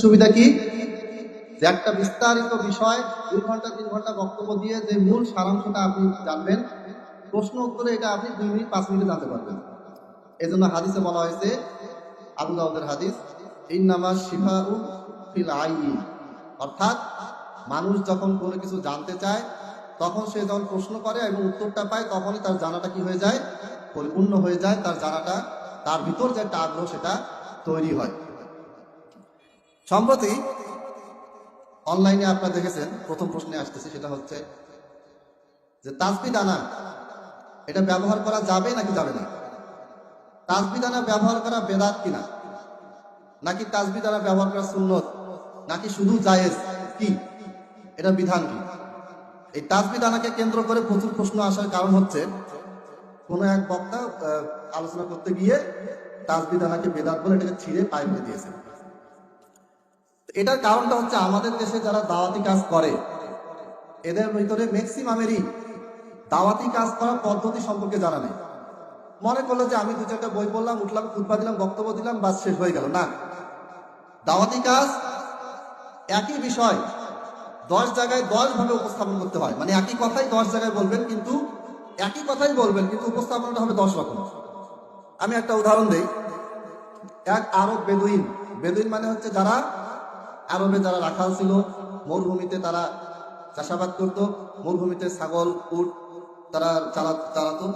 সুবিধা কি? যে একটা বিস্তারিত বিষয় 2 ঘন্টা 3 ঘন্টা বক্তব্য দিয়ে যে মূল সারাংশটা আপনি জানবেন, প্রশ্ন উত্তরে এটা আপনি 2 মিনিট 5 মিনিটে জানতে পারবেন। এজন্য হাদিসে বলা হয়েছে, আবু দাউদের হাদিস, ইন্নামা শিফাউ ফিল আইনি, অর্থাৎ মানুষ যখন কোনো কিছু জানতে চায় তখন সে যখন প্রশ্ন করে এবং উত্তরটা পায় তখনই তার জানাটা কি হয়ে যায়, পরিপূর্ণ হয়ে যায়। তার জানাটা, তার ভিতর যে একটা আগ্রহ সেটা তৈরি হয়। সম্প্রতি অনলাইনে আপনারা দেখেছেন, প্রথম প্রশ্নে আসতেছে, সেটা হচ্ছে যে তাসবিহ দানা এটা ব্যবহার করা যাবে নাকি যাবে না? তাসবিহ দানা ব্যবহার করা বেদাত কিনা, নাকি তাসবিহ দানা ব্যবহার করা সুন্নত, নাকি শুধু জায়েজ, কি এটা বিধান কি? এই তাসবিহ দানাকে কেন্দ্র করে প্রচুর প্রশ্ন আসার কারণ হচ্ছে, কোনো এক বক্তা আলোচনা করতে গিয়ে তাসবিহ দানাকে বেদাত বলে এটাকে ছিঁড়ে পায়ে ফেলে দিয়েছে। এটার কারণটা হচ্ছে, আমাদের দেশে যারা দাওয়াতি কাজ করে এদের ভিতরে ম্যাক্সিমামেরই দাওয়াতি কাজ করার পদ্ধতি সম্পর্কে জানা নেই। মনে করলো যে আমি 2-4টা বই পড়লাম, উঠলাম, খুতবা দিলাম, বক্তব্য দিলাম, বাস শেষ হয়ে গেল। না, দাওয়াতি কাজ একই বিষয় 10 জায়গায় 10 ভাবে উপস্থাপন করতে হয়। মানে একই কথাই 10 জায়গায় বলবেন, কিন্তু একই কথাই বলবেন, কিন্তু উপস্থাপনটা হবে 10 রকম। আমি একটা উদাহরণ দেই। এক আরব বেদুইন, বেদুইন মানে হচ্ছে যারা আরবে যারা রাখাল ছিল, মরুভূমিতে তারা চাষাবাদ করত, মরুভূমিতে ছাগল উট তারা চালাতো।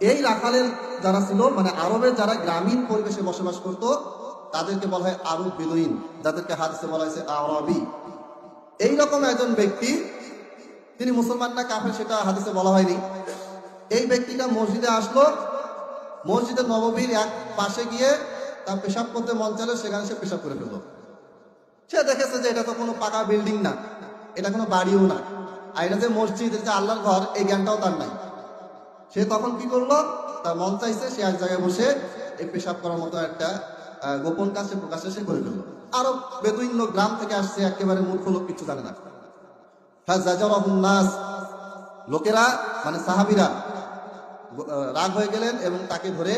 এই রাখালের যারা ছিল, মানে আরবের যারা গ্রামীণ পরিবেশে বসবাস করত, তাদেরকে বলা হয় আরব বেদুইন, যাদেরকে হাদিসে বলা হয়েছে আরবি। এইরকম একজন ব্যক্তি, তিনি মুসলমান না কাফের সেটা হাদিসে বলা হয়নি। এই ব্যক্তিটা মসজিদে আসলো, মসজিদে নববীর এক পাশে গিয়ে তার পেশাব করতে মন চাইলো, সেখানে সে পেশাব করে ফেললো। সে দেখেছে যে এটা তো কোনো পাকা বিল্ডিং না, এটা কোনো বাড়িও না, আর এটা যে মসজিদ, এটা যে আল্লাহর ঘর, এই জ্ঞানটাও তার নাই। সে তখন কি করলো, তার মন চাইছে, সে এক জায়গায় বসে এই পেশাব করার মতো একটা গোপন কাজ সে প্রকাশ্যে সে করে ফেললো। আরো বেদুইন লোক, গ্রাম থেকে আসছে, একেবারে মূর্খ লোক, কিছু জানে না। নাস, লোকেরা মানে সাহাবীরা রাগ হয়ে গেলেন এবং তাকে ধরে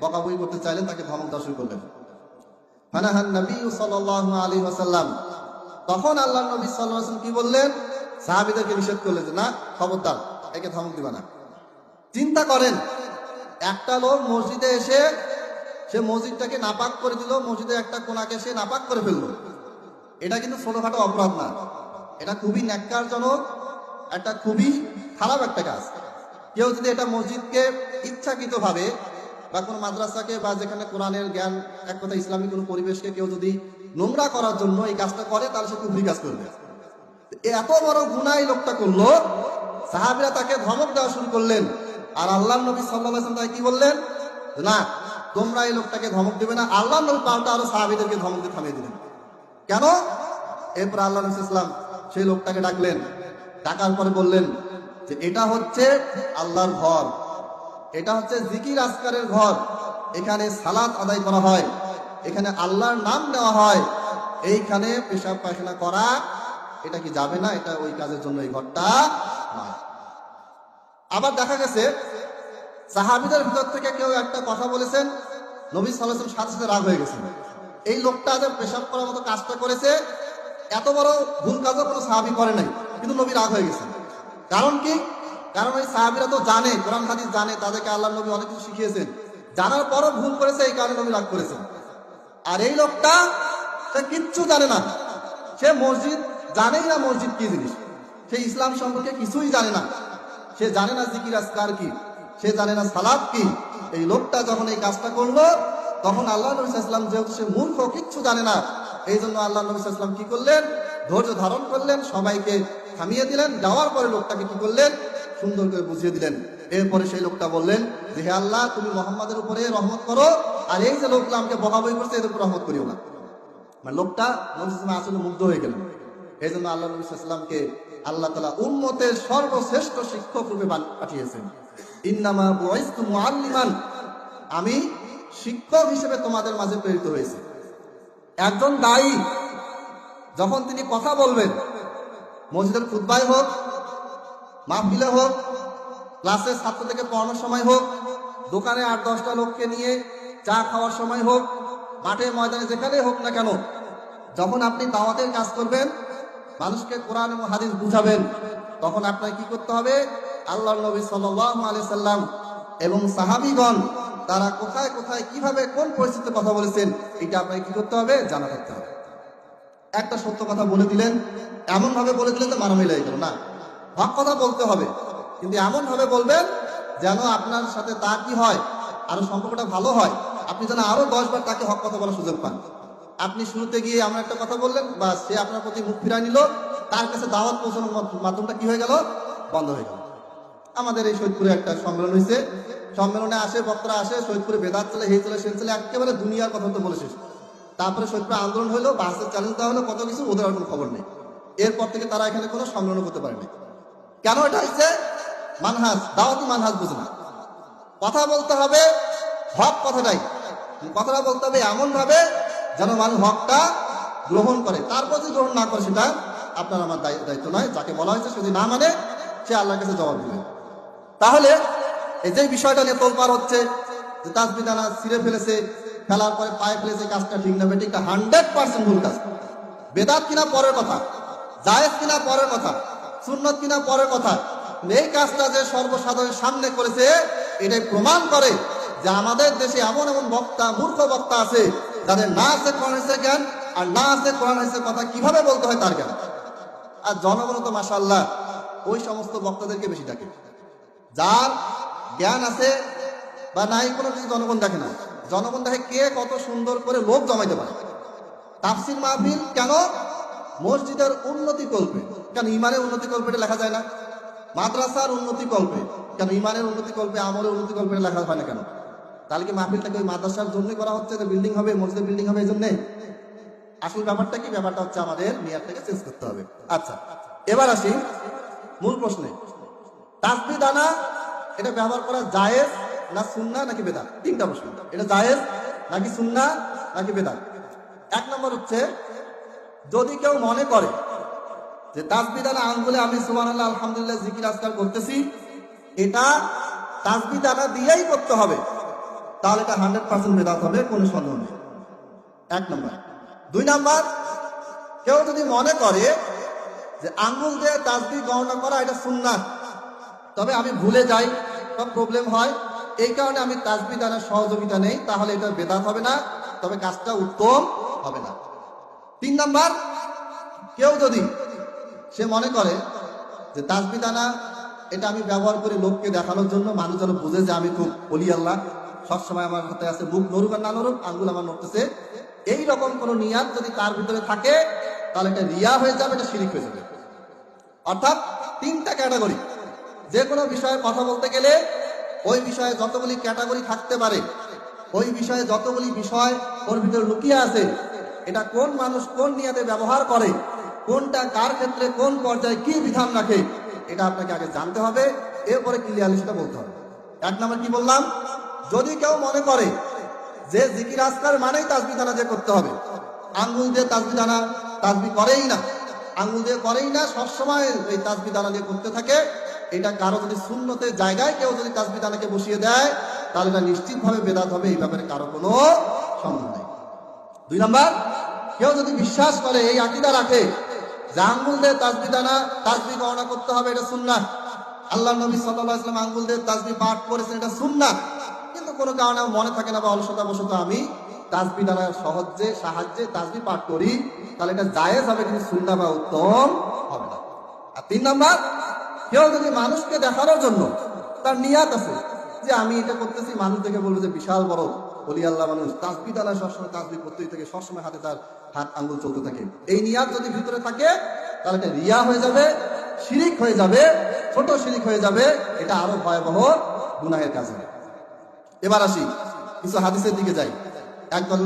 বকাবকি করতে চাইলেন, তাকে ধমক দেওয়া শুরু করলেন। ফানাহান নবী সাল্লাল্লাহু আলাইহি ওয়াসাল্লাম, তখন আল্লাহর নবী সাল্লাল্লাহু আলাইহি ওয়াসাল্লাম কি বললেন, সাহাবীদেরকে নিষেধ করলেন যে না, খবরদার, একে ধমক দিবা না। চিন্তা করেন, একটা লোক মসজিদে এসে সে মসজিদটাকে নাপাক করে দিল, মসজিদের একটা কোনাকে সে নাপাক করে ফেললো। এটা কিন্তু ছোটখাটো অপরাধ না, এটা খুবই ন্যাক্কারজনক, একটা খুবই খারাপ একটা কাজ। কেউ যদি এটা মসজিদকে ইচ্ছাকৃতভাবে বা কোনো মাদ্রাসাকে বা যেখানে কোরআনের জ্ঞান, এক কথা ইসলামী কোনো পরিবেশকে কেউ যদি নোংরা করার জন্য এই কাজটা করে, তাহলে সে কুফরি কাজ করবে। এত বড় গুনাহ এই লোকটা করলো, সাহাবীরা তাকে ধমক দেওয়া শুরু করলেন। আর আল্লাহর নবী সাল্লাল্লাহু আলাইহি ওয়াসাল্লাম তাকে কি বললেন, না, তোমরা এই লোকটাকে ধমক দেবে না। আল্লাহর নবী পাল্টা আরো সাহাবীদেরকে ধমক দিয়ে থামিয়ে দিলেন। কেন? এরপর আল্লাহ নবী সাল্লাল্লাহু আলাইহি ওয়াসাল্লাম সেই লোকটাকে ডাকলেন, ডাকার পরে বললেন যে এটা হচ্ছে আল্লাহর ঘর, এটা হচ্ছে জিকির আজকারের ঘর, এখানে সালাত আদায় করা হয়, এখানে আল্লাহর নাম নেওয়া হয়, এইখানে পেশাব পায়খানা করা এটা কি যাবে না? এটা ওই কাজের জন্য এই ঘরটা নয়। আবার দেখা গেছে সাহাবীদের ভিতর থেকে কেউ একটা কথা বলেছেন, নবী সাল্লাল্লাহু আলাইহি ওয়াসাল্লাম সাথে সাথে রাগ হয়ে গেছেন। এই লোকটা যে পেশাব করার মতো কাজটা করেছে, এত বড় ভুল কাজও কোনো সাহাবী করে নাই, কিন্তু নবী রাগ হয়ে গেছেন। কারণ কি? কারণ ওই সাহাবীরা তো জানে, কোরআন হাদিস জানে, তাদেরকে আল্লাহর নবী অনেক কিছু শিখিয়েছেন, জানার পরও ভুল করেছে, এই কারণে নবী রাগ করেছেন। আর এই লোকটা সে কিচ্ছু জানে না, সে মসজিদ জানেই না, মসজিদ কি জিনিস, সে ইসলাম সম্পর্কে কিছুই জানে না, সে জানে না জিকির আজকার কি, সে জানে না সালাত কি। এই লোকটা যখন এই কাজটা করলো, তখন আল্লাহ নবী সাল্লাল্লাহু আলাইহি ওয়াসাল্লাম, যেহেতু সে মূর্খ, কিচ্ছু জানে না, এই জন্য আল্লাহ নবী সাল্লাল্লাহু আলাইহি ওয়াসাল্লাম কি করলেন, ধৈর্য ধারণ করলেন, সবাইকে থামিয়ে দিলেন। যাওয়ার পরে লোকটাকে কি করলেন, সুন্দর করে বুঝিয়ে দিলেন। এরপরে সেই লোকটা বললেন যে হে আল্লাহ, তুমি মুহাম্মাদের উপরে রহমত করো, আর এই যে লোকটা আমাকে বকাবকি করছে এর উপর রহমত করিও না। মানে লোকটা নবী সাল্লাল্লাহু আলাইহি ওয়াসাল্লাম আসলে মুগ্ধ হয়ে গেলেন। এই জন্য আল্লাহ নবী সাল্লাল্লাহু আলাইহি ওয়াসাল্লামকে আল্লাহ তাআলা উম্মতের সর্বশ্রেষ্ঠ শিক্ষক রূপে পাঠিয়েছেন। ইন্নামা বুইসতু মুআল্লিমান, আমি শিক্ষক হিসেবে তোমাদের মাঝে প্রেরিত হয়েছি। একজন দায়ী যখন তিনি কথা বলবেন, মসজিদের খুতবায় হোক, মাহফিলে হোক, ক্লাসে ছাত্রদেরকে পড়ানোর সময় হোক, দোকানে 8-10টা লোককে নিয়ে চা খাওয়ার সময় হোক, মাঠে ময়দানে যেখানে হোক না কেন, যখন আপনি দাওয়াতের কাজ করবেন, মানুষকে কোরআন এবং হাদিস বুঝাবেন, তখন আপনাকে কি করতে হবে? আল্লাহর নবী সাল্লাল্লাহু আলাইহি সাল্লাম এবং সাহাবীগণ তারা কোথায় কোথায় কিভাবে কোন পরিস্থিতিতে কথা বলেছেন, এটা আপনাকে কি করতে হবে? জানা থাকতে হবে। একটা সত্য কথা বলে দিলেন, এমন ভাবে বলে দিলেন যে মারামারি লেগে গেল না। হক কথা বলতে হবে, কিন্তু এমন ভাবে বলবেন যেন আপনার সাথে তার কি হয়, আরো সম্পর্কটা ভালো হয়, আপনি যেন আরো 10 বার তাকে হক কথা বলার সুযোগ পান। আপনি শুরুতে গিয়ে এমন একটা কথা বললেন, বা সে আপনার প্রতি মুখ ফিরায় নিল, তার কাছে দাওয়াত পৌঁছানোর মাধ্যমটা কি হয়ে গেল? বন্ধ হয়ে গেল। আমাদের এই সৈয়দপুরে একটা সম্মেলন হয়েছে, সম্মেলনে আসে বক্তারা আসে, সৈয়দপুরে বেদাত চলে, হে চলে, সে চলে, একেবারে দুনিয়ার কথা তো বলে শেষ। তারপরে সৈয়দপুরে আন্দোলন হলো, বাসের চ্যালেঞ্জ দেওয়া হলো, কত কিছু, ওদের আর কোনো খবর নেই। এরপর থেকে তারা এখানে কোনো সম্মেলন করতে পারেনি। কেন এটা হচ্ছে? মানহাজ, দাওয়াতি মানহাজ বুঝে না। কথা বলতে হবে হক কথাটাই, কথাটা বলতে হবে এমন ভাবে যেন মানুষ হকটা গ্রহণ করে। তারপর যদি গ্রহণ না করে, সেটা আপনার আমার দায়িত্ব নয়। যাকে বলা হয়েছে যদি না মানে, সে আল্লাহর কাছে জবাব দিবে। তাহলে এই যে বিষয়টা নিয়ে তোলপাড় হচ্ছে যে তাসবিহ দানা ছিঁড়ে ফেলেছে, ফেলার পরে পায়ে ফেলেছে, কাজটা ঠিক না বেঠিক, 100% ভুল কাজ। বেদাত কিনা পরের কথা, জায়েজ কিনা পরের কথা, সুন্নত কিনা পরের কথা, এই কাজটা যে সর্বসাধারণের সামনে করেছে, এটাই প্রমাণ করে যে আমাদের দেশে এমন এমন বক্তা, মূর্খ বক্তা আছে যাদের না আছে কোরআন হাদিসের জ্ঞান, আর না আছে কোরআন হাদিসের কথা কিভাবে বলতে হয় তার জ্ঞান। আর জনগণ তো মাশাআল্লাহ ওই সমস্ত বক্তাদেরকে বেশি ডাকে। যার জ্ঞান আছে বা নাই কোনো কিছু জনগণ দেখে না, জনগণ দেখে কে কত সুন্দর করে লোক জমাইতে পারে। তাফসির মাহফিল কেন? মসজিদের উন্নতি কল্পে। কেন ইমানের উন্নতি কল্পে এটা লেখা যায় না? মাদ্রাসার উন্নতি কল্পে কেন? ইমানের উন্নতি কল্পে, আমলের উন্নতি কল্পে লেখা হয় না কেন? তাহলে কি মাহফিলটাকে ওই মাদ্রাসার জন্যই করা হচ্ছে যে বিল্ডিং হবে, মসজিদের বিল্ডিং হবে এই জন্যে? আসল ব্যাপারটা কি? ব্যাপারটা হচ্ছে আমাদের নিয়তটাকে চেঞ্জ করতে হবে। আচ্ছা, এবার আসি মূল প্রশ্নে। তাসবিহ দানা এটা ব্যবহার করা জায়েজ না সুন্নাহ নাকি বেদাত? তিনটা প্রশ্ন। এটা জায়েজ নাকি সুন্নাহ নাকি বেদাত? 1 নম্বর হচ্ছে, যদি কেউ মনে করে যে তাসবিহ দানা আঙ্গুলে আমি সুবহানাল্লাহ আলহামদুলিল্লাহ জিকির আজকার করতেছি, এটা তাসবিহ দানা দিয়েই করতে হবে, তাহলে এটা 100% বেদাত হবে, কোনো সন্দেহ নেই। 1 নম্বর। 2 নম্বর, কেউ যদি মনে করে যে আঙ্গুল দিয়ে তাসবিহ গণনা করা এটা সুন্নাহ, তবে আমি ভুলে যাই বা প্রবলেম হয়, এই কারণে আমি তাসবিহ দানার সহযোগিতা নেই, তাহলে এটা বেদাত হবে না, তবে কাজটা উত্তম হবে না। 3 নম্বর, কেউ যদি সে মনে করে যে তাসবিহ দানা এটা আমি ব্যবহার করি লোককে দেখানোর জন্য, মানুষ যেন বুঝে যে আমি খুব ওলি আল্লাহ, সবসময় আমার হাতে আছে, মুখ নড়ুক আর না নড়ুক, আঙ্গুল আমার নড়তেছে, এই রকম কোন নিয়াত যদি তার ভিতরে থাকে, তাহলে এটা রিয়া হয়ে যাবে, এটা শিরিক হয়ে যাবে। অর্থাৎ 3টা ক্যাটাগরি। যে কোনো বিষয়ে কথা বলতে গেলে ওই বিষয়ে যতগুলি ক্যাটাগরি থাকতে পারে, ওই বিষয়ে যতগুলি বিষয় ওর ভিতরে লুকিয়ে আছে, এটা কোন মানুষ কোন নিয়াতে ব্যবহার করে, কোনটা কার ক্ষেত্রে কোন পর্যায়ে কি বিধান রাখে, এটা আপনাকে আগে জানতে হবে, এরপরে ক্লিয়ারলি সেটা বলতে হবে। 1 নম্বর কি বললাম? যদি কেউ মনে করে যে জিকির আজকার মানেই তাসবিহ দানা যে করতে হবে, আঙ্গুল দিয়ে তাসবিহ দানা তাসবিহ করেই না, আঙ্গুল দিয়ে করেই না, সবসময় এই তাসবিহ দানা দিয়ে করতে থাকে, এটা কারো যদি সুন্নতের জায়গায় কেউ যদি তাসবিহ দানাকে বসিয়ে দেয়, তাহলে এটা নিশ্চিতভাবে বেদাত হবে, এই ব্যাপারে কারো কোনো সন্দেহ নেই। 2 নম্বর, কেউ যদি বিশ্বাস করে, এই আকীদা রাখে যে আঙ্গুল দিয়ে তাসবিহ দানা তাসবিহ গণনা করতে হবে, এটা সুন্নাহ, আল্লাহর নবী সাল্লাল্লাহু আলাইহি ওয়াসাল্লাম আঙ্গুল দিয়ে তাসবিহ পাঠ করেছেন, এটা সুন্নাহ, কিন্তু কোনো কারণে মনে থাকে না বা অলসতা বশত আমি তাসবিহ দানার সাহায্যে তাসবিহ পাঠ করি, তাহলে এটা জায়েজ হবে, কিন্তু সুন্নাহ বা উত্তম হবে না। আর 3 নম্বর, কেউ যদি মানুষকে দেখানোর জন্য তার নিয়াত আছে যে আমি এটা করতেছি, মানুষ দেখে বলবে যে বিশাল বড় ওলি আল্লাহ মানুষ, তাসবিহ দানা সবসময় তাসবিহ করতেই থাকে, সবসময় হাতে তার হাত আঙ্গুল চলতে থাকে, এই নিয়াত যদি ভিতরে থাকে, তাহলে এটা রিয়া হয়ে যাবে, শিরিক হয়ে যাবে, ছোট শিরিক হয়ে যাবে, এটা আরো ভয়াবহ গুনাহের কাজ হবে। এবার আসি কিছু হাদিসের দিকে যাই। একদল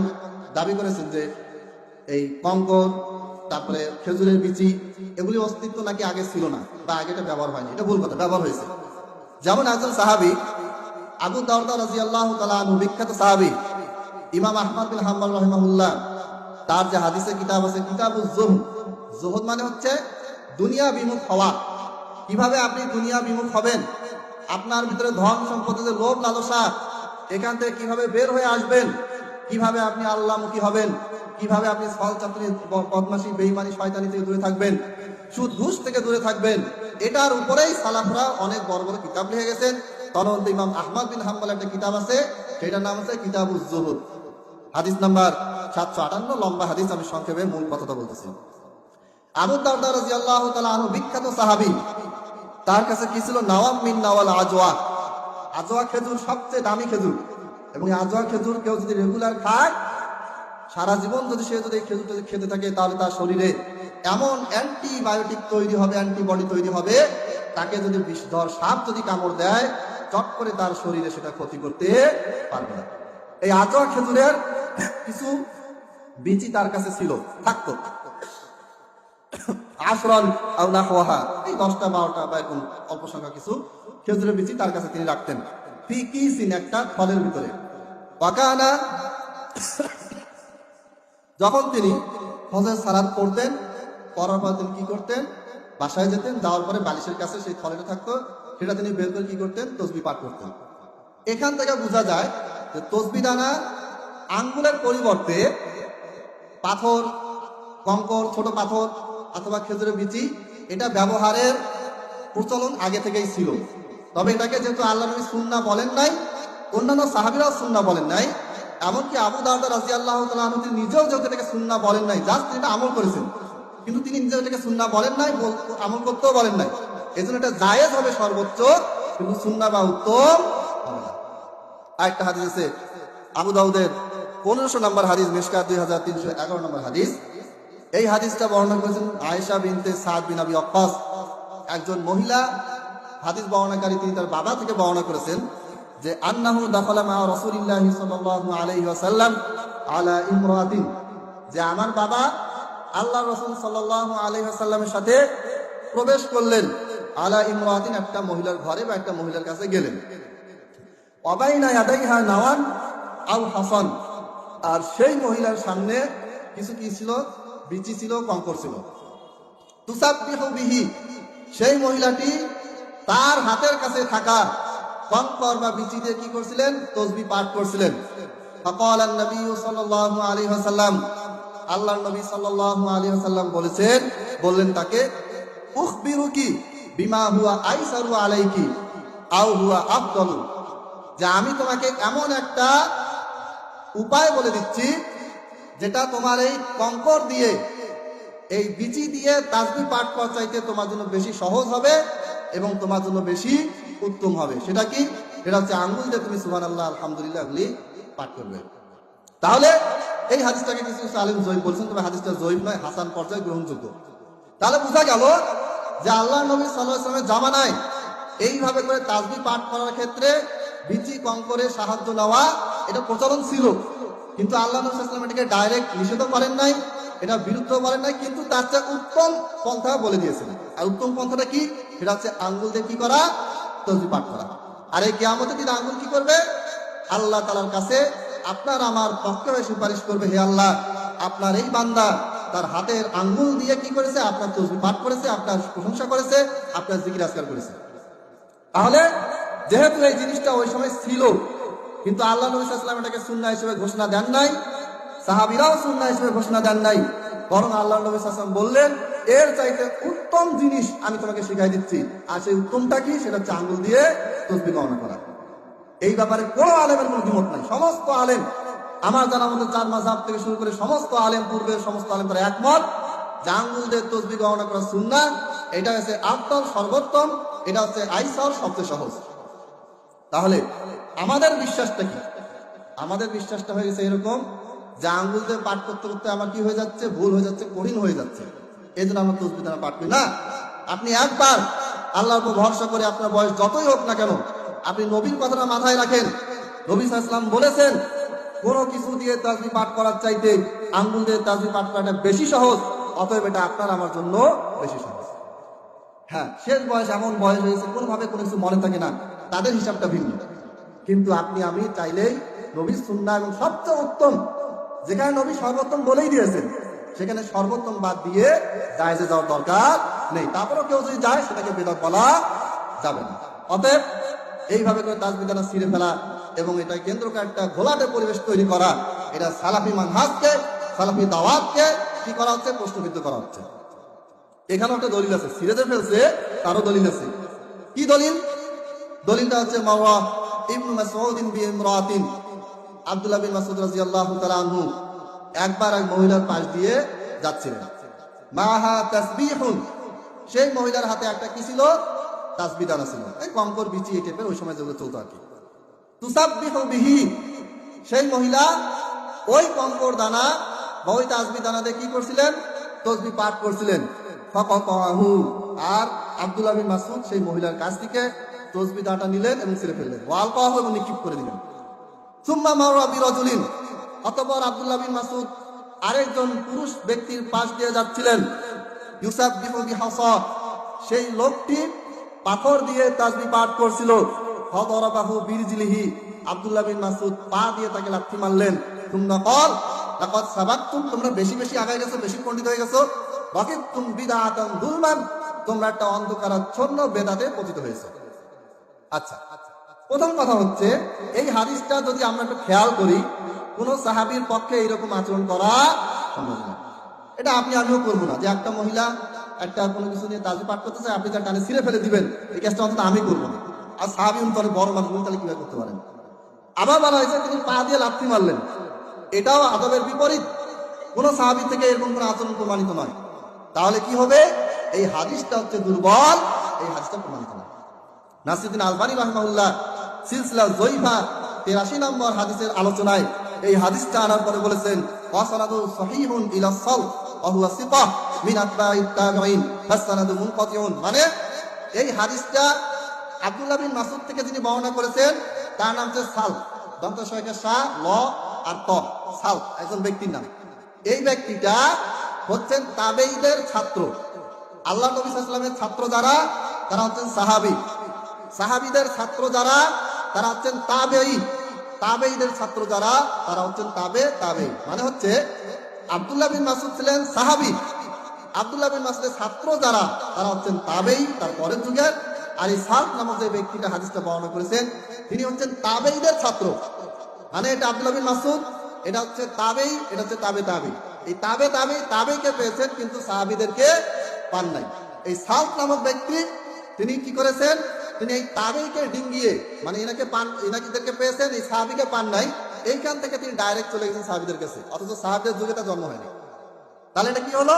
দাবি করেছেন যে এই কঙ্কর, তারপরে খেজুরের বিচি, এগুলি অস্তিত্ব নাকি আগে ছিল না, বা আগে এটা ব্যবহার হয়নি, এটা ভুল কথা, ব্যবহার হয়েছে। যেমন একজন সাহাবী আবু দারদা রাদিয়াল্লাহু তাআলা আনহু, বিখ্যাত সাহাবী, ইমাম আহমদ বিন হাম্বল রাহিমাহুল্লাহ, তার যে হাদিসের কিতাব আছে কিতাবুজ যুহদ, যুহদ মানে হচ্ছে দুনিয়া বিমুখ হওয়া। কিভাবে আপনি দুনিয়া বিমুখ হবেন, আপনার ভিতরে ধন সম্পদের যে লোভ লালসা, এখান থেকে কিভাবে বের হয়ে আসবেন, কিভাবে আপনি আল্লাহমুখী হবেন, কিভাবে আপনি ছল চাতুরি, বদমাশি, বেঈমানি, শয়তানি থেকে দূরে থাকবেন, সুদ ঘুষ থেকে দূরে থাকবেন, এটার উপরেই সালাফরা অনেক বড় বড় কিতাব লিখে গেছেন। তনন্ত ইমাম আহমদ বিন হাম্বল একটা কিতাব আছে, সেটার নাম আছে কিতাবুজ জুহুদ, হাদিস নাম্বার 758, লম্বা হাদিস, আমি সংক্ষেপে মূল কথাটা বলতেছি। আবু দারদা রাদিয়াল্লাহু তাআলা আনহু বিখ্যাত সাহাবী, তার কাছে কি ছিল? নাওয়াম মিন নাওয়াল আজওয়া। আজওয়া খেজুর সবচেয়ে দামি খেজুর, এবং এই আজওয়া খেজুর কেউ যদি রেগুলার খায়, সারা জীবন যদি সে যদি এই খেজুরটা খেতে থাকে, তাহলে তার শরীরে এমন অ্যান্টিবায়োটিক তৈরি হবে, অ্যান্টিবডি তৈরি হবে, তাকে যদি বিষধর সাপ যদি কামড় দেয়, চট করে তার শরীরে সেটা ক্ষতি করতে পারবে না। এই আজওয়া খেজুরের কিছু বীজই তার কাছে ছিল, থাকতো। আশরান আও নাহওয়াহা, এই 10টা 12টা বা এরকম অল্প সংখ্যক কিছু খেজুরের বীজ তার কাছে তিনি রাখতেন, ফি কিসিন, একটা ফলের ভিতরে। ওয়াকানা, যখন তিনি ফজর সালাত পড়তেন, পড়ার পর তিনি কি করতেন? বাসায় যেতেন, যাওয়ার পরে বালিশের কাছে সেই ফলেটা থাকতো, সেটা তিনি বের করে কি করতেন? তসবিহ পাঠ করতেন। এখান থেকে বোঝা যায় যে তসবিহ দানা আঙ্গুলের পরিবর্তে পাথর, কঙ্কর, ছোট পাথর অথবা খেজুরের বিচি, এটা ব্যবহারের প্রচলন আগে থেকেই ছিল। তবে এটাকে যেহেতু আল্লাহ নবী সুন্নাহ বলেন নাই, অন্যান্য সাহাবীরাও সুন্নাহ বলেন নাই, এমনকি আবু দারদা রাদিয়াল্লাহু তাআলা আনহু তিনি নিজেও যেহেতু এটাকে সুন্নাহ বলেন নাই, জাস্ট এটা আমল করেছেন, কিন্তু তিনি নিজেও এটাকে সুন্নাহ বলেন নাই, আমল করতেও বলেন নাই। এজন্য এটা জায়েজ হবে সর্বোচ্চ, কিন্তু সুন্নাহ বা উত্তম হবে না। আরেকটা হাদিস আছে আবু দাউদের 1500 নম্বর হাদিস, মিশকাত 2311 নম্বর হাদিস। এই হাদিসটা বর্ণনা করেছেন আয়েশা বিনতে সাদ বিন আবি ওয়াক্কাস, একজন মহিলা হাদিস বর্ণনাকারী, তিনি তার বাবা থেকে বর্ণনা করেছেন যে আন্নাহু দাখালা মা রাসূলিল্লাহি সাল্লাল্লাহু আলাইহি ওয়াসাল্লাম আলা ইমরাতিন, যে আমার বাবা আল্লাহর রাসূল সাল্লাল্লাহু আলাইহি ওয়াসাল্লামের সাথে প্রবেশ করলেন, আলা ইমরাতিন, একটা মহিলার ঘরে বা একটা মহিলার কাছে গেলেন। ওয়াবাইনা ইয়াদাইহা নাওয়ান আও হাসান, আর সেই মহিলার সামনে কিছু কি ছিল? বিচি ছিল, কঙ্কর ছিল। তুসাব্বিহু বিহি, সেই মহিলাটি তার হাতের কাছে থাকা কঙ্কর বা বিচি দিয়ে কি করছিলেন? তসবিহ পাঠ করছিলেন। ফাকালান নবী সাল্লাল্লাহু আলাইহি ওয়াসাল্লাম, আল্লাহর নবী সাল্লাল্লাহু আলাইহি ওয়াসাল্লাম বললেন তাকে, উখবিরুকি বিমা হুয়া আইসারু আলাইকি আও হুয়া আফদালু, যে আমি তোমাকে এমন একটা উপায় বলে দিচ্ছি, যেটা তোমার এই কঙ্কর দিয়ে, এই বিচি দিয়ে তাসবিহ পাঠ করা চাইতে তোমার জন্য বেশি সহজ হবে এবং তোমার জন্য বেশি উত্তম হবে। সেটা কি? সেটা হচ্ছে আঙ্গুল দিয়ে তুমি সুবহানাল্লাহ, আলহামদুলিল্লাহ এগুলি পাঠ করবে। তাহলে এই হাদিসটাকে কিছু কিছু আলেম জয়ীফ বলছেন, তবে হাদিসটা জয়ীফ নয়, হাসান পর্যায়ে গ্রহণযোগ্য। তাহলে বোঝা গেল যে আল্লাহ নবী সাল্লাল্লাহু আলাইহি ওয়াসাল্লামের জামানায় এইভাবে করে তাসবিহ পাঠ করার ক্ষেত্রে বিচি কঙ্করের সাহায্য নেওয়া এটা প্রচলন ছিল, কিন্তু আল্লাহ নবী সাল্লাল্লাহু আলাইহি ওয়াসাল্লাম এটাকে ডাইরেক্ট নিষেধ করেন নাই, এটা বিরুদ্ধ বলেন নাই, কিন্তু তার চেয়ে উত্তম পন্থা বলে দিয়েছেন। আর উত্তম পন্থাটা কি? সেটা হচ্ছে আঙ্গুল দিয়ে কি করা? তসবিহ পাঠ করা। আর এই কিয়ামতের দিন আঙ্গুল কি করবে? আল্লাহ তাআলার কাছে আপনার আমার পক্ষে হয়ে সুপারিশ করবে, হে আল্লাহ, আপনার এই বান্দা তার হাতের আঙ্গুল দিয়ে কি করেছে? আপনার তসবিহ পাঠ করেছে, আপনার প্রশংসা করেছে, আপনার জিকির আজকার করেছে। তাহলে যেহেতু এই জিনিসটা ওই সময় ছিল, কিন্তু আল্লাহ নবী সাল্লাল্লাহু আলাইহি ওয়াসাল্লাম এটাকে সুন্নাহ হিসেবে ঘোষণা দেন নাই, সাহাবীরাও সুন্নাহ হিসেবে ঘোষণা দেন নাই, বরং আল্লাহ নবী সাল্লাল্লাহু আলাইহি ওয়াসাল্লাম বললেন, এর চাইতে উত্তম জিনিস আমি তোমাকে শিখাই দিচ্ছি। আর সেই উত্তমটা কি? সেটা হচ্ছে আঙ্গুল দিয়ে তসবিহ গণনা করা। এই ব্যাপারে কোনো আলেমের কোনো দ্বিমত নাই। সমস্ত আলেম, আমার জানার মধ্যে 4 মাযহাব থেকে শুরু করে সমস্ত আলেম, পূর্বের সমস্ত আলেম তারা একমত যে আঙ্গুল দিয়ে তসবিহ গণনা করা সুন্নাহ। এটা হচ্ছে আফদল, সর্বোত্তম, এটা হচ্ছে আইসার, সবচেয়ে সহজ। তাহলে আমাদের বিশ্বাসটা কি? আমাদের বিশ্বাসটা হয়ে গেছে এরকম যে আঙ্গুল দিয়ে পাঠ করতে করতে আমার কি হয়ে যাচ্ছে? ভুল হয়ে যাচ্ছে, কঠিন হয়ে যাচ্ছে, এই জন্য আমরা তসবিহ দ্বারা পাঠ করি না। আপনি একবার আল্লাহর উপর ভরসা করে, আপনার বয়স যতই হোক না কেন, আপনি নবীর কথাটা মাথায় রাখেন। নবী সাল্লাল্লাহু আলাইহি ওয়াসাল্লাম বলেছেন, কোনো কিছু দিয়ে তাসবিহ পাঠ করার চাইতে আঙ্গুল দিয়ে তাসবিহ পাঠ করাটা বেশি সহজ, অতএব এটা আপনার আমার জন্য বেশি সহজ। হ্যাঁ, শেষ বয়স এমন বয়স হয়েছে কোনোভাবে কোনো কিছু মনে থাকে না, তাদের হিসাবটা ভিন্ন। কিন্তু আপনি আমি চাইলেই নবীর সুন্নাহ এবং সবচেয়ে উত্তম, যেখানে নবী সর্বোত্তম বলেই দিয়েছেন, সেখানে সর্বোত্তম বাদ দিয়ে জায়েজে যাওয়ার দরকার নেই। তারপরেও কেউ যদি যায়, সেটাকে বিদআত বলা যাবে না। অতএব এইভাবে করে তাসবিহ দানা ছিঁড়ে ফেলা এবং এটা কেন্দ্র করে একটা ঘোলাটে পরিবেশ তৈরি করা, এটা সালাফি মানহাজকে সালাফি দাওয়াতকে কি করা হচ্ছে, প্রশ্নবিদ্ধ করা হচ্ছে। এখানে একটা দলিল আছে, সিরাজে ফেলছে তারও দলিল আছে। কি দলিল? দলিলটা হচ্ছে মাওয়া ইবনে মাসউদ বিইমরাতিন, আব্দুল্লাহ বিন মাসউদ রাদিয়াল্লাহু তাআলা আনহু একবার এক মহিলার পাশ দিয়ে যাচ্ছিলেন, মাহা তাসবিহুন, সেই মহিলার হাতে একটা কি ছিল, তাসবিহ দানা ছিল, এই কঙ্কর বিচি এই টাইপের, ওই সময় যেগুলো চলতো আর কি। তুসাব্বিহু বিহি, সেই মহিলা ওই কঙ্কর দানা বা ওই তাসবিহ দানা দিয়ে কি করছিলেন, তাসবিহ পাঠ করছিলেন। ফাকাতাহু, আর আব্দুল্লাহ বিন মাসউদ সেই মহিলার কাছ থেকে তাসবিহ দানাটা নিলেন এবং ছিঁড়ে ফেললেন, ওয়ালকাহু, এবং নিক্ষেপ করে দিলেন। সুম্মা মাররা বিরাজুলিন, অতঃপর আব্দুল্লাহ বিন মাসউদ আরেকজন পুরুষ ব্যক্তির পাশ দিয়ে যাচ্ছিলেন, ইউসাব্বিহু বিহাসা, সেই লোকটি পাথর দিয়ে তাসবিহ পাঠ করছিল। ফাদরাবাহু বিরজিলিহি, আব্দুল্লাহ বিন মাসউদ পা দিয়ে তাকে লাথি মারলেন। সুম্মা ক্বাল লাকাদ সাবাকতুম, তোমরা বেশি বেশি আগায় গেছো, বেশি পণ্ডিত হয়ে গেছো। ওয়াকিতুম বিদআতান যুলমান, তোমরা একটা অন্ধকারাচ্ছন্ন বেদাতে পতিত হয়েছো। আচ্ছা, প্রথম কথা হচ্ছে এই হাদিসটা যদি আমরা একটু খেয়াল করি, কোন সাহাবীর পক্ষে এইরকম আচরণ করা সম্ভব না। এটা আপনি আমিও করবো না, যে একটা মহিলা একটা কোনো কিছু নিয়ে তাসবিহ পাঠ করতেছে, আপনি তার টানে ছিঁড়ে ফেলে দিবেন, এই কাজটা অন্তত আমি করবো না। আর সাহাবী অনেক বড় মানুষ, তাহলে কিভাবে করতে পারেন? আবার বলা হয়েছে তিনি পা দিয়ে লাথি মারলেন, এটাও আদবের বিপরীত। কোন সাহাবী থেকে এরকম কোন আচরণ প্রমাণিত নয়। তাহলে কি হবে? এই হাদিসটা হচ্ছে দুর্বল, এই হাদিসটা প্রমাণিত নয়। নাসিরুদ্দিন আলবানী রাহিমাহুল্লাহ সিলসিলা যঈফা 83 নম্বর হাদিসের আলোচনায় এই হাদিসটা আনার পরে বলেছেন, ওয়াসানাদু সহিহুন ইলা সাল ওয়া হুয়া সিকাহ মিন আতবাঈত তাবিঈন ফাসানাদু মুনকাতিউন, মানে এই হাদিসটা আব্দুল্লাহ বিন মাসউদ থেকে যিনি বর্ণনা করেছেন তার নাম হচ্ছে সাল, দন্ত সয়কে সা ল আর ত, সাল একজন ব্যক্তির নাম। এই ব্যক্তিটা হচ্ছেন তাবেঈদের ছাত্র। আল্লাহ নবী সাল্লাল্লাহু আলাইহি ওয়াসাল্লামের ছাত্র যারা, তারা হচ্ছেন সাহাবী। সাহাবীদের ছাত্র যারা, তারা হচ্ছেন তাবেঈ। তাবেঈদের ছাত্র যারা, তারা হচ্ছেন তাবেঈ। মানে হচ্ছে আব্দুল্লাহ বিন মাসউদ ছিলেন সাহাবী, আব্দুল্লাহ বিন মাসউদের ছাত্র যারা, তারা হচ্ছেন তাবেঈ, তার পরের যুগের। আর এই সাদ নামক যে ব্যক্তিটা হাদিসটা বর্ণনা করেছেন, তিনি হচ্ছেন তাবেঈদের ছাত্র। মানে এটা আব্দুল্লাহ বিন মাসউদ, এটা হচ্ছে তাবেঈ, এটা হচ্ছে তাবেঈ। এই তাবেঈকে পেয়েছেন, কিন্তু সাহাবীদেরকে পান নাই। এই সাদ নামক ব্যক্তি তিনি কি করেছেন, তিনি এই তাবেঈকে ডিঙ্গিয়ে, মানে এনাকে পেয়েছেন, এই সাহাবীকে পান নাই। এইখান থেকে তিনি ডাইরেক্ট চলে গেছেন সাহাবীদের কাছে, অথচ সাহাবীদের যুগে তার জন্ম হয়নি। তাহলে এটা কি হলো?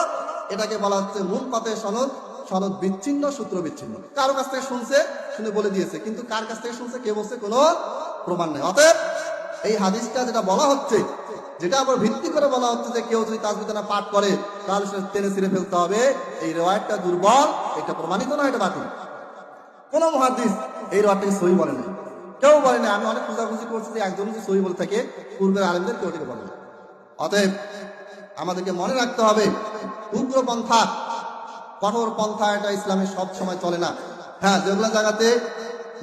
এটাকে বলা হচ্ছে মুনকাতে সনদ, সনদ বিচ্ছিন্ন, সূত্র বিচ্ছিন্ন। কারো কাছ থেকে শুনছে, শুনে বলে দিয়েছে, কিন্তু কার কাছ থেকে শুনছে, কে বলছে, কোনো প্রমাণ নেই। অতএব এই হাদিসটা যেটা বলা হচ্ছে, যেটা আবার ভিত্তি করে বলা হচ্ছে যে কেউ যদি তাসবিহ দানা পাঠ করে তাহলে সে টেনে ছিঁড়ে ফেলতে হবে, এই রিওয়ায়াতটা দুর্বল, এটা প্রমাণিত নয়, এটা বাতিল। কোন মুহাদ্দিস এই রিওয়ায়াতটাকে সহিহ বলে নাই, কেউ বলে না। আমি অনেক খোঁজাখুঁজি করছি যে একজন যদি সহিহ বলে থাকে, পূর্বের আলেমদের কেউ এটাকে বলে না। অতএব আমাদেরকে মনে রাখতে হবে, উগ্রপন্থা, কঠোর পন্থা, এটা ইসলামে সব সময় চলে না। হ্যাঁ, যেগুলো জায়গাতে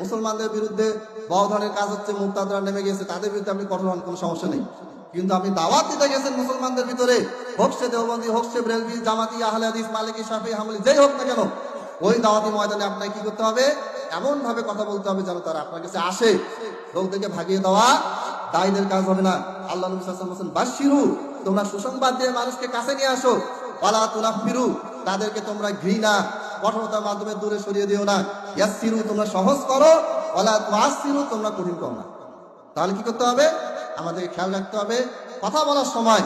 মুসলমানদের বিরুদ্ধে বড় ধরনের কাজ হচ্ছে, মুরতাদরা নেমে গেছে, তাদের বিরুদ্ধে আপনি কঠোর হন, কোনো সমস্যা নেই। কিন্তু আপনি দাওয়াত দিতে গেছেন মুসলমানদের ভিতরে, হোক সে দেওবন্দি, হোক সে বেরেলভি, জামাতি, আহলে হাদিস, মালিকি, শাফিঈ, হাম্বলি, যেই হোক না কেন, ওই দাওয়াতি ময়দানে আপনাকে কি করতে হবে, এমন ভাবে কথা বলতে হবে যেন তারা আপনার কাছে আসে। লোকদেরকে ভাগিয়ে দেওয়া দায়ীদের কাজ হবে না। আল্লাহ নবী সাল্লাল্লাহু আলাইহি ওয়াসাল্লাম বলেন, বাশশিরু, তোমরা সুসংবাদ দিয়ে মানুষকে কাছে নিয়ে আসো, ওয়ালা তুনাফিরু, তাদেরকে তোমরা ঘৃণা, কঠোরতার মাধ্যমে দূরে সরিয়ে দিও না। ইয়াসসিরু, তোমরা সহজ করো, ওয়ালা তুআসসিরু, তোমরা কঠিন করো না। তাহলে কি করতে হবে? আমাদের খেয়াল রাখতে হবে, কথা বলার সময়,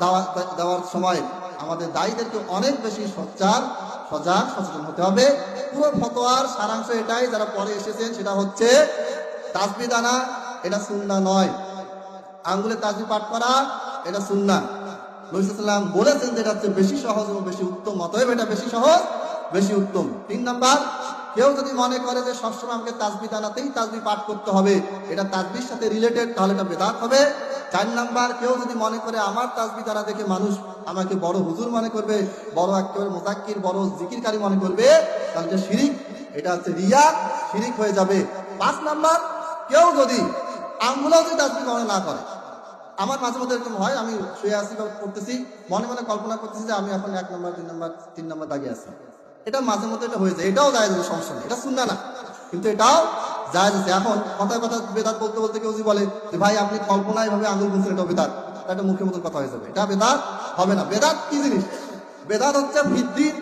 দাওয়াত দেওয়ার সময় আমাদের দায়ীদেরকে অনেক বেশি সজাগ সচেতন হতে হবে। পুরো ফতোয়ার সারাংশ এটাই, যারা পরে এসেছেন, সেটা হচ্ছে তাসবিহ দানা এটা সুন্নাহ নয়, আঙ্গুলে তাসবিহ পাঠ করা এটা সুন্নাহ। নবী সাল্লাল্লাহু আলাইহি ওয়াসাল্লাম বলেছেন যে এটা হচ্ছে বেশি সহজ এবং বেশি উত্তম, অতএব এটা বেশি সহজ, বেশি উত্তম। 3 নাম্বার, কেউ যদি মনে করে যে সবসময় আমাকে তাসবিহ দানাতেই তাসবিহ পাঠ করতে হবে, এটা তাসবিহর সাথে রিলেটেড, তাহলে এটা বেদাত হবে। 4 নাম্বার, কেউ যদি মনে করে আমার তাসবিহ দানা দেখে মানুষ আমাকে বড় হুজুর মনে করবে, বড় একেবারে মুযাক্কির, বড় জিকিরকারী মনে করবে, তাহলে এটা শিরিক, এটা হচ্ছে রিয়া, শিরিক হয়ে যাবে। 5 নাম্বার, কেউ যদি আঙ্গুলেও যদি তাসবিহ মনে না করে, আমার মাঝে মধ্যে এরকম হয়, আমি শুয়ে আছি বা পড়তেছি, মনে মনে কল্পনা করতেছি যে আমি এখন 1 নাম্বার, 2 নাম্বার, 3 নাম্বার দাগে আছি, এটা মাঝে মধ্যে এটা হয়ে যায়, এটাও জায়েজ আছে, সমস্যা নেই, এটা সুন্নাহ না, কিন্তু এটাও জায়েজ আছে। এখন কথায় কথা বেদাত বলতে বলতে কেউ যদি বলে যে ভাই আপনি কল্পনায় ভাবে আঙ্গুল গুনছেন, এটাও বেদাত, একটা মুখের মতন কথা হয়ে যাবে, এটা বেদাত হবে না। বেদাত কি জিনিস? বেদাত হচ্ছে ভিত্তির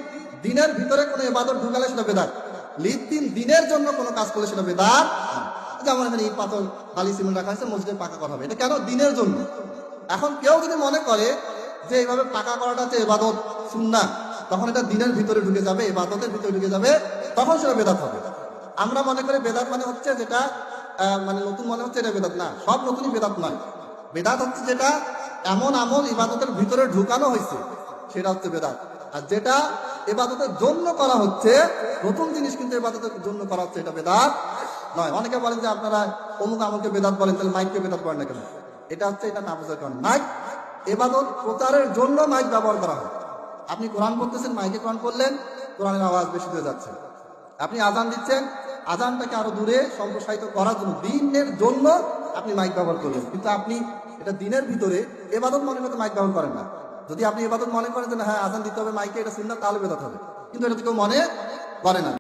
দিনের ভিতরে কোনো ইবাদত ঢুকালে সেটা বেদাত। লিদ্দিন দিনের জন্য কোনো কাজ করলে সেটা বেদাত না। যেমন এখানে ইট পাথর বালি সিমেন্ট রাখা হয়েছে, মসজিদে পাকা করা হবে, এটা কেন? দিনের জন্য। এখন কেউ যদি মনে করে যে এইভাবে পাকা করাটা হচ্ছে ইবাদত সুন্নাহ, তখন এটা দিনের ভিতরে ঢুকে যাবে, ইবাদতের ভিতরে ঢুকে যাবে, তখন সেটা বেদাত হবে। আমরা মনে করি বেদাত মানে হচ্ছে যেটা মানে নতুন মনে হচ্ছে, এটা বেদাত না। সব নতুনই বেদাত নয়। বেদাত হচ্ছে যেটা এমন আমল ইবাদতের ভিতরে ঢুকানো হয়েছে, সেটা হচ্ছে বেদাত। আর যেটা ইবাদতের জন্য করা হচ্ছে, নতুন জিনিস কিন্তু ইবাদতের জন্য করা হচ্ছে, এটা বেদাত নয়। অনেকে বলেন যে আপনারা অমুক আমলকে বেদাত বলেন, তাহলে মাইককে বেদাত করেন না কেন? এটা হচ্ছে এটা না বোঝার কারণ। মাইক ইবাদত প্রচারের জন্য মাইক ব্যবহার করা হয়। আপনি কোরআন পড়তেছেন, মাইকে কোরআন করলেন, কোরআনের আওয়াজ বেশি হয়ে যাচ্ছে। আপনি আজান দিচ্ছেন, আজানটাকে আরো দূরে সম্প্রসারিত করার জন্য, দিনের জন্য আপনি মাইক ব্যবহার করলেন। কিন্তু আপনি এটা দিনের ভিতরে ইবাদত মনে করতে মাইক ব্যবহার করেন না। যদি আপনি ইবাদত মনে করেন যে হ্যাঁ আজান দিতে হবে মাইকে, এটা সুন্নাত, তাহলে বেদাত হবে। কিন্তু এটা তো কেউ মনে করে না।